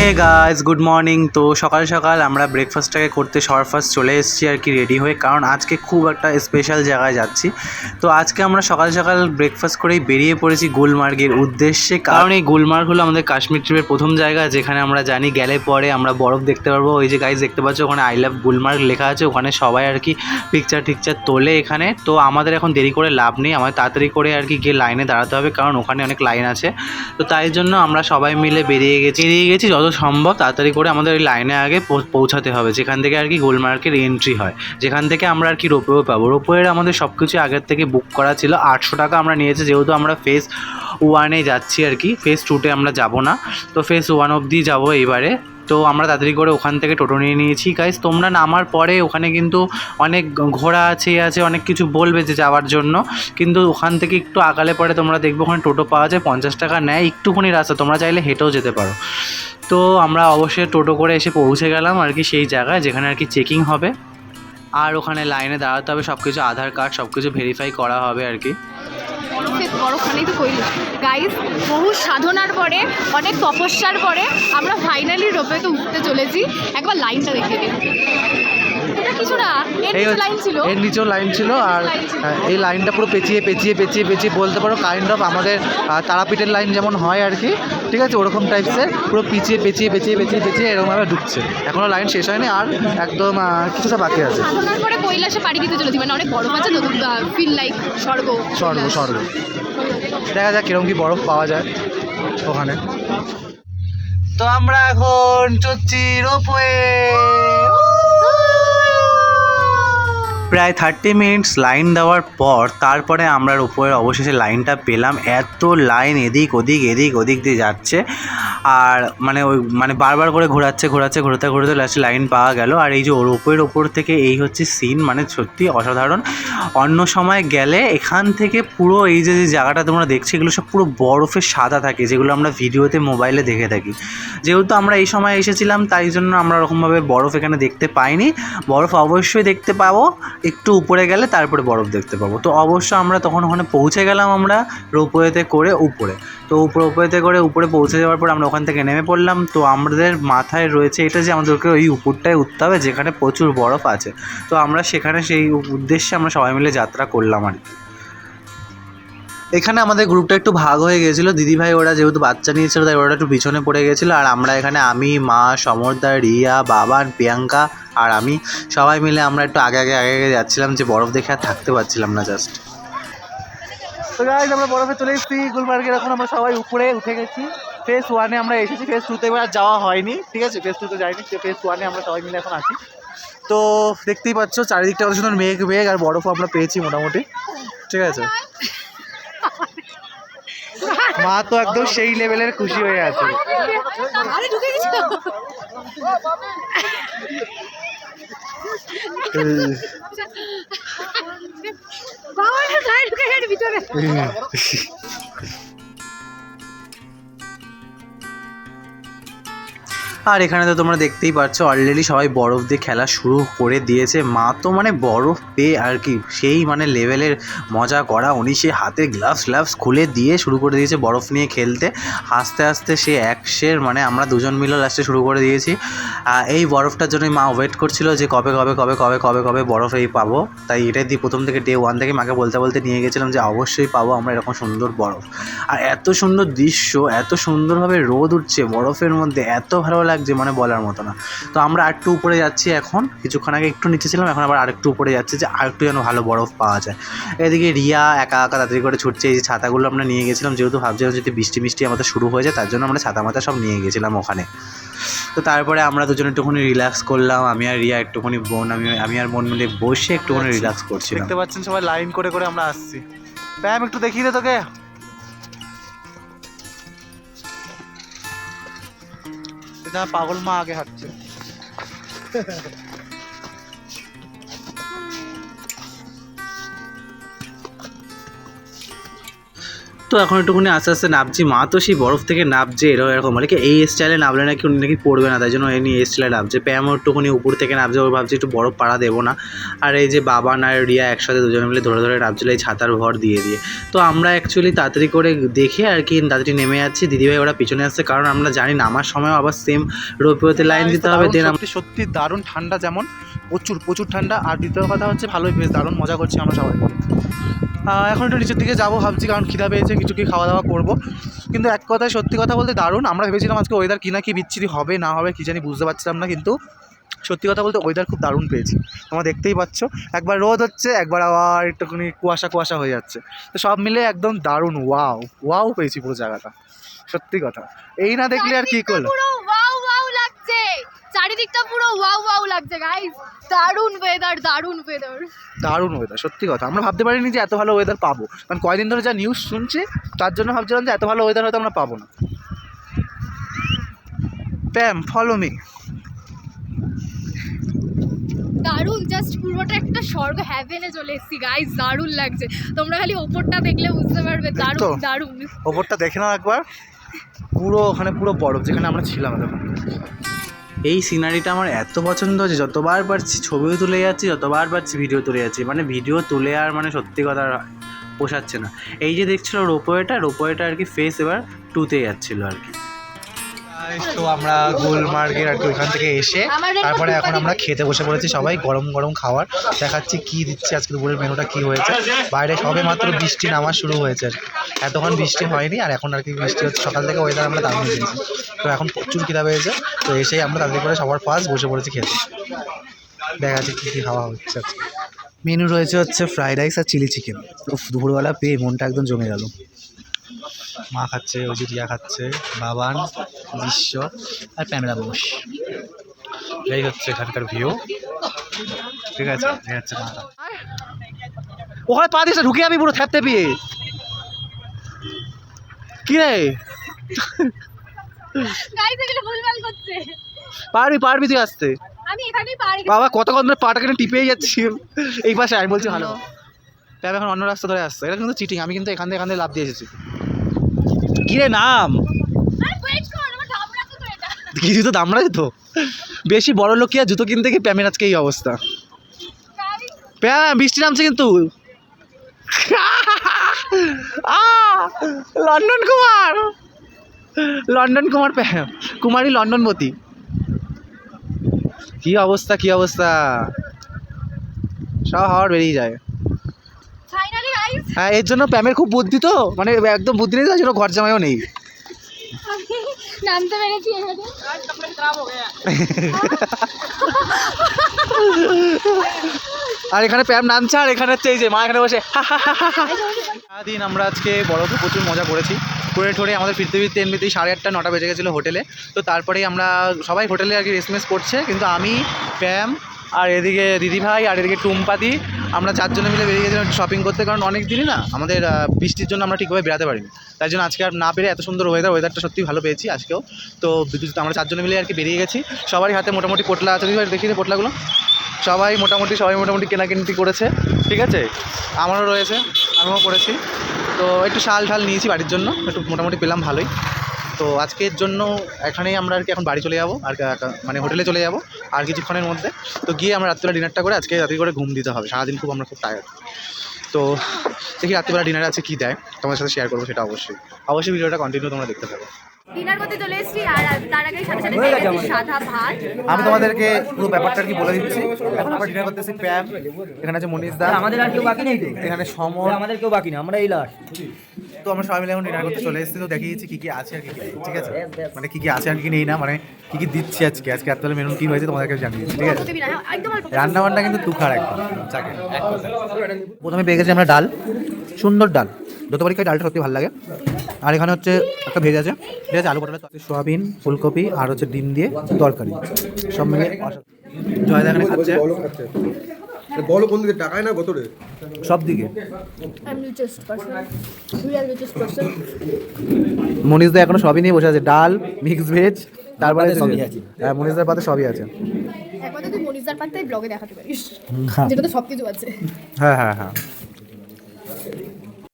Hey guys, good morning. তো সকাল সকাল আমরা ব্রেকফাস্টটাকে করতে সবার ফার্স্ট চলে এসেছি আর কি রেডি হয়ে, কারণ আজকে খুব একটা স্পেশাল জায়গায় যাচ্ছি। তো আজকে আমরা সকাল সকাল ব্রেকফাস্ট করেই বেরিয়ে পড়েছি গুলমার্গের উদ্দেশ্যে, কারণ এই গুলমার্গ হলো আমাদের কাশ্মীর ট্রিপের প্রথম জায়গা, যেখানে আমরা জানি গেলে পরে আমরা বরফ দেখতে পারবো। ওই যে গাইস দেখতে পাচ্ছ ওখানে আই লাভ গুলমার্গ লেখা আছে, ওখানে সবাই আর কি পিকচার টিকচার তোলে এখানে। তো আমাদের এখন দেরি করে লাভ নেই, আমাদের তাড়াতাড়ি করে আর কি গিয়ে লাইনে দাঁড়াতে হবে, কারণ ওখানে অনেক লাইন আছে। তো তাই জন্য আমরা সবাই মিলে বেরিয়ে গেছি যত সম্ভব তাড়াতাড়ি করে আমাদের ওই লাইনে আগে পৌঁছাতে হবে, যেখান থেকে আর কি গুলমার্গের এন্ট্রি হয়, যেখান থেকে আমরা আর কি রোপওয়ে পাবো। রোপওয়ের আমাদের সব কিছু আগের থেকে বুক করা ছিল। 800 টাকা আমরা নিয়েছি, যেহেতু আমরা ফেজ 1-এ যাচ্ছি আর কি, ফেজ 2-তে আমরা যাব না। তো ফেজ 1 অবধি যাবো এইবারে। তো আমরা তাড়াতাড়ি করে ওখান থেকে টোটো নিয়ে নিয়েছি। গাইস তোমরা নামার পরে ওখানে কিন্তু অনেক ঘোড়া আছে অনেক কিছু বলবে যে যাওয়ার জন্য, কিন্তু ওখান থেকে একটু আগালে পরে তোমরা দেখবে ওখানে টোটো পাওয়া যায়, 50 টাকা নেয়, একটুখানি রাস্তা, তোমরা চাইলে হেঁটেও যেতে পারো। তো আমরা অবশ্যই টোটো করে এসে পৌঁছে গেলাম আর কি সেই জায়গায়, যেখানে আর কি চেকিং হবে, আর ওখানে লাইনে দাঁড়াতে হবে, সব কিছু আধার কার্ড সব কিছু ভেরিফাই করা হবে আর কি। বরফখানেই তো কইল গাইস, বহু সাধনার পরে, অনেক তপস্যার পরে আমরা ফাইনালি রোপওয়েতে উঠতে চলেছি। একবার লাইনটা দেখে দিন। এটা কিছু না, এর নিচেও লাইন ছিল, আর এই লাইনটা পুরো পেঁচিয়ে পেঁচিয়ে পেঁচিয়ে পেঁচিয়ে বলতে পারো কাইন্ড অফ আমাদের তারাপীঠের লাইন যেমন হয় আর কি, ঠিক আছে, ওরকম টাইপসের পুরো পেঁচিয়ে পেঁচিয়ে পেঁচিয়ে পেঁচিয়ে পেঁচিয়ে এরকমভাবে ঢুকছে। এখনও লাইন শেষ হয়নি, আর একদম কিছুটা বাকি আছে। সাধনার পরে কৈলাসে পাড়ি দিতে চলেছি, মানে অনেক বরফ আছে, নতুন ফিল লাইক স্বর্গ স্বর্গ স্বর্গ। দেখা যাক কিরকম কি বরফ পাওয়া যায় ওখানে। তো আমরা এখন চলছি রোপওয়ে। প্রায় 30 মিনিটস লাইন দেওয়ার পর তারপরে আমরা রোপওয়ের অবশেষে লাইনটা পেলাম। এত লাইন এদিক ওদিক দিয়ে যাচ্ছে, আর মানে বারবার করে ঘোরাতে ঘোরাতে লাস্টে লাইন পাওয়া গেল। আর এই যে রোপওয়ের ওপর থেকে এই হচ্ছে সিন, মানে সত্যি অসাধারণ। অন্য সময় গেলে এখান থেকে পুরো এই যে জায়গাটা তোমরা দেখছো, এগুলো সব পুরো বরফের সাদা থাকে, যেগুলো আমরা ভিডিওতে মোবাইলে দেখে থাকি। যেহেতু আমরা এই সময় এসেছিলাম তাই জন্য আমরা ওরকমভাবে বরফ এখানে দেখতে পাইনি। বরফ অবশ্যই দেখতে পাবো, একটু উপরে গেলে তারপরে বরফ দেখতে পাবো। তো অবশ্য আমরা তখন ওখানে পৌঁছে গেলাম, আমরা রোপওয়েতে করে উপরে। তো রোপওয়েতে করে উপরে পৌঁছে যাওয়ার পর আমরা ওখান থেকে নেমে পড়লাম। তো আমাদের মাথায় রয়েছে এটা যে আমাদেরকে ওই উপরটায় উঠতে হবে, যেখানে প্রচুর বরফ আছে। তো আমরা সেখানে সেই উদ্দেশ্যে আমরা সবাই মিলে যাত্রা করলাম আর কি। এখানে আমাদের গ্রুপটা একটু ভাগ হয়ে গেছিলো, দিদিভাই ওরা যেহেতু বাচ্চা নিয়েছিল তাই ওরা একটু পিছনে পড়ে গেছিলো, আর আমরা এখানে আমি, মা, সমরদা, রিয়া, বাবান, প্রিয়াঙ্কা আর আমি সবাই মিলে আমরা একটু আগে যাচ্ছিলাম, যে বরফ দেখে আর থাকতে পারছিলাম না জাস্ট। তো গাইস আমরা বরফে চলে এসেছি গুলমার্গের, এখন আমরা সবাই উপরে উঠে গেছি। ফেজ 1-এ আমরা এসেছি, ফেজ 2-তে এবার আর যাওয়া হয়নি, ঠিক আছে, ফেজ 2-তে যাইনি, ফেজ 1-এ আমরা সবাই মিলে এখন আছি। তো দেখতেই পাচ্ছ চারিদিকটা কত সুন্দর মেঘ, আর বরফও আমরা পেয়েছি মোটামুটি, ঠিক আছে। মা তো একদম সেই লেভেলের খুশি হয়ে আছে। আর এখানে তো তোমরা দেখতেই পাচ্ছ অলরেডি সবাই বরফ দিয়ে খেলা শুরু করে দিয়েছে। মা তো মানে বরফ পেয়ে আর কি সেই মানে লেভেলের মজা করা, উনি সে হাতে গ্লাভস খুলে দিয়ে শুরু করে দিয়েছে বরফ নিয়ে খেলতে। আস্তে সে একশের মানে আমরা দুজন মিলে লাস্টে শুরু করে দিয়েছি। এই বরফটার জন্যই মা ওয়েট করছিল যে কবে বরফ এই পাবো। তাই এটাই দিয়ে প্রথম থেকে ডে 1 থেকে মাকে বলতে নিয়ে গেছিলাম যে অবশ্যই পাবো আমরা এরকম সুন্দর বরফ। আর এত সুন্দর দৃশ্য, এত সুন্দরভাবে রোদ উঠছে বরফের মধ্যে, এত ভালো লাগছে মানে বলার মতো না। তো আমরা আরেকটু উপরে যাচ্ছি, এখন কিছুক্ষণ আগে একটু নিচে ছিলাম, এখন আবার আরেকটু উপরে যাচ্ছি যে আরেকটু যেন ভালো বরফ পাওয়া যায়। এদিকে রিয়া একা তাড়াতাড়ি করে ছুটছে। এই যে ছাতাগুলো আমরা নিয়ে গেছিলাম, যেহেতু ভাবছিলাম যদি বৃষ্টি আমাদের শুরু হয়ে যায়, তার জন্য আমরা ছাতা মাথা সব নিয়ে গেছিলাম ওখানে। তো তারপরে আমরা দুজনে একটুখানি রিল্যাক্স করলাম, আমি আর রিয়া একটুখানি আমি আর বোন মিলে বসে একটুখানি রিল্যাক্স করছি। দেখতে পাচ্ছেন সবাই লাইন করে আমরা আসছি। ব্যায়াম একটু দেখিয়ে দে তোকে। এটা পাগল মা আগে হাঁটছে। তো এখন একটুখানি আস্তে আস্তে নামছি। মা তো সেই বরফ থেকে নামছে এরকম মানে কি এই স্টাইলে নামলে নাকি উনি নাকি পড়বে না, তাই জন্য এ নিয়ে এই স্টাইলে নামছে। প্যামও একটুখানি উপর থেকে নামছে, ওর ভাবছি একটু বরফ পাড়া দেবো না। আর এই যে বাবান আর রিয়া একসাথে দুজনে মিলে ধরে ধরে নামছিল এই ছাতার ভর দিয়ে দিয়ে। তো আমরা অ্যাকচুয়ালি তাড়াতাড়ি করে দেখে আর কি তাড়াতাড়ি নেমে যাচ্ছি, দিদিভাই ওরা পিছনে আসছে, কারণ আমরা জানি নামার সময়ও আবার সেম রোপওয়েতে লাইন দিতে হবে। দেন সত্যি দারুণ ঠান্ডা, যেমন প্রচুর ঠান্ডা। আর দ্বিতীয় কথা হচ্ছে ভালোই বেশ দারুণ মজা করছি আমরা সবাই। এখন একটু নিচের দিকে যাবো ভাবছি, কারণ খিদা পেয়েছে, কিছু কি খাওয়া দাওয়া করবো। কিন্তু এক কথায় সত্যি কথা বলতে দারুণ। আমরা ভেবেছিলাম আজকে ওয়েদার কি না কি বিচ্ছিরি হবে না হবে কি জানি বুঝতে পারছিলাম না, কিন্তু সত্যি কথা বলতে ওয়েদার খুব দারুণ পেয়েছি। তোমরা দেখতেই পাচ্ছ, একবার রোদ হচ্ছে, একবার আবার একটুখানি কুয়াশা হয়ে যাচ্ছে। তো সব মিলে একদম দারুণ ওয়াও পেয়েছি পুরো জায়গাটা, সত্যি কথা। এই না দেখলে আর কি করলো, পুরো ওয়াও লাগছে, চারিদিকটা পুরো ওয়াও লাগছে গাইস। দারুণ ওয়েদার সত্যি কথা। আমরা ভাবতে পারিনি যে এত ভালো ওয়েদার পাবো, কারণ কয়দিন ধরে যা নিউজ শুনছি তার জন্য ভাবছিলাম যে এত ভালো ওয়েদার হয়তো আমরা পাবো না। প্যাম ফলো মি। দারুণ, জাস্ট পুরোটা একটা স্বর্গ, হ্যাভেনে চলে এসেছি গাইস। দারুণ লাগছে, তোমরা খালি ওপরটা দেখলে বুঝতে পারবে। দারুণ ওপরটা দেখে নাও একবার, ওখানে পুরো বরফ যেখানে আমরা ছিলাম তখন। এই সিনারিটা আমার এত পছন্দ হচ্ছে, যতবার পারছি ছবিও তুলে যাচ্ছি, যতবার পারছি ভিডিও তুলে যাচ্ছি। মানে ভিডিও তুলে আর মানে সত্যি কথা পোষাচ্ছে না। এই যে দেখছিলো রোপওয়েটা আর কি ফেস এবার 2তে যাচ্ছিলো আর কি। তো আমরা গুলমার্গের আর কি ওইখান থেকে এসে তারপরে এখন আমরা খেতে বসে পড়েছি সবাই। গরম খাবার দেখাচ্ছি কি দিচ্ছে, আজকে দুপুরের মেনুটা কি হয়েছে। বাইরে সবে মাত্র বৃষ্টি নামা শুরু হয়েছে, এতক্ষণ বৃষ্টি হয়নি, আর এখন আর কি বৃষ্টি হচ্ছে। সকাল থেকে ওয়েদার আমরা দারুণ দিয়েছি। তো এখন প্রচুর খিদা পেয়েছে, তো এসেই আমরা তাড়াতাড়ি করে সবার ফার্স্ট বসে পড়েছি খেতে। দেখা যাচ্ছে কী খাওয়া হচ্ছে। মেনু রয়েছে হচ্ছে ফ্রাইড রাইস আর চিলি চিকেন। দুপুরবেলা পেয়ে মনটা একদম জমে গেল। মা খাচ্ছে, ওই যে রিয়া খাচ্ছে, বাবান, দৃশ্য আর প্যামেরা বোস। এই হচ্ছে এখানকার ভিউ, ঠিক আছে। এই হচ্ছে মাথা, ওখানে পা দিয়েছে, ঢুকে যাবি পুরো থ্যাপতে পেয়ে। কি রে গাইস, এগুলো ভুলভাল করছে। পারবি তুই আসতে। আমি এখানেই পারি বাবা কতক্ষণ ধরে পাটা কেটে টিপেই যাচ্ছি এই পাশে। আমি বলছি ভালো, প্যাম এখন অন্য রাস্তা ধরে আসছে। এটা কিন্তু চিটিং, আমি কিন্তু এখান থেকে লাভ দিয়ে এসেছি। কিরে নাম কি জুতো দামড়া জুতো, বেশি বড় লোক কি আর জুতো কিনতে গিয়ে প্যামের আজকে এই অবস্থা। প্যাম বৃষ্টি নামছে কিন্তু। লন্ডন কুমার প্যাম, কুমারী লন্ডনবতী। কি অবস্থা সব হাওয়ার বেরিয়ে যায়। হ্যাঁ, এর জন্য প্যামের খুব বুদ্ধি, তো মানে একদম বুদ্ধি নেই, তার জন্য ঘর জামাইও নেই। নামতে পেরেছি আর এখানে প্যাম নামছে, আর এখানে হচ্ছে এই যে মা এখানে বসে। সারাদিন আমরা আজকে বরফে প্রচুর মজা করেছি, করে ঠোরে আমাদের ফিরতে এমনিতেই 8:30 9টা বেজে গেছিলো হোটেলে। তো তারপরেই আমরা সবাই হোটেলে আর কি রেসমেস করছে, কিন্তু আমি, প্যাম আর এদিকে দিদিভাই আর এদিকে টুম্পাদি, আমরা 4 জনে মিলে বেরিয়ে গেছিলাম শপিং করতে। কারণ অনেক দিনই না আমাদের বৃষ্টির জন্য আমরা ঠিকভাবে বেরাতে পারিনি, তাই জন্য আজকে আর না পেরে এত সুন্দর ওয়েদারটা সত্যি ভালো পেয়েছি আজকেও। তো আমরা 4 জনে মিলে আর কি বেরিয়ে গেছি। সবারই হাতে মোটামুটি পোটলা আছে, দিদিভাই দেখিয়ে পোটলাগুলো। সবাই মোটামুটি কেনাকিনি করেছে, ঠিক আছে। আমারও রয়েছে, আমিও করেছি। তো একটু শাল নিয়েছি বাড়ির জন্য, একটু মোটামুটি পেলাম ভালোই। তো আজকের জন্য এখানেই আমরা আর কি এখন বাড়ি চলে যাবো, আর মানে হোটেলে চলে যাবো আর কিছুক্ষণের মধ্যে। তো গিয়ে আমরা রাত্রিবেলা ডিনারটা করে আজকে রাত্রি করে ঘুম দিতে হবে। সারাদিন আমরা খুব টায়ার্ড। তো দেখি রাত্রিবেলা ডিনারে আছে কী দেয়, তোমাদের সাথে শেয়ার করবো সেটা অবশ্যই ভিডিওটা কন্টিনিউ তোমরা দেখতে থাকো। ডিনার করতে চলে এসেছি, আর তার আগে সাথে সাদা ভাত। আমি তোমাদেরকে পুরো ব্যাপারটা আর কি বলে দিচ্ছি। এখন আমরা ডিনার করতেছি প্যাম, এখানে আছে মনীষ দা, আমাদের আর কেউ বাকি নেই তো, এখানে সমর, আমাদের কেউ বাকি নেই, আমরা এই লাস্ট। তো আমরা সবাই মিলে এখন ডিনার করতে চলে এসেছি। তো দেখিয়েছি কী কী আছে আর কি নেই, ঠিক আছে। মানে কী কী আছে আর কি নেই না, মানে কী কী দিচ্ছি আজকে রাত্রে মেনু কী হয়েছে তোমাদেরকে জানিয়েছি, ঠিক আছে। রান্না বান্না কিন্তু তুখার একদম চাকে। প্রথমে পেয়ে গেছি আমরা ডাল, সুন্দর ডাল, যতবারই খাই ডালটা সত্যি ভালো লাগে। আর এখানে হচ্ছে একটা ভেজ আছে, ঠিক আছে, আলু পটলের সোয়াবিন, ফুলকপি আর হচ্ছে ডিম দিয়ে তরকারি, সব মিলে জয়দা এখানে খাচ্ছে। বলো কোন দিকে টাকায় না ভেতরে? সব দিকে। মনীষদা এখনো সবই নিয়ে বসে আছে, ডাল, মিক্স ভেজ, তারপরে মনীষদার পাতে সবই আছে। একবার তুই মনিজার পাত্তাই ব্লগে দেখাতে পারিস, যেটাতে সবকিছু আছে। হ্যাঁ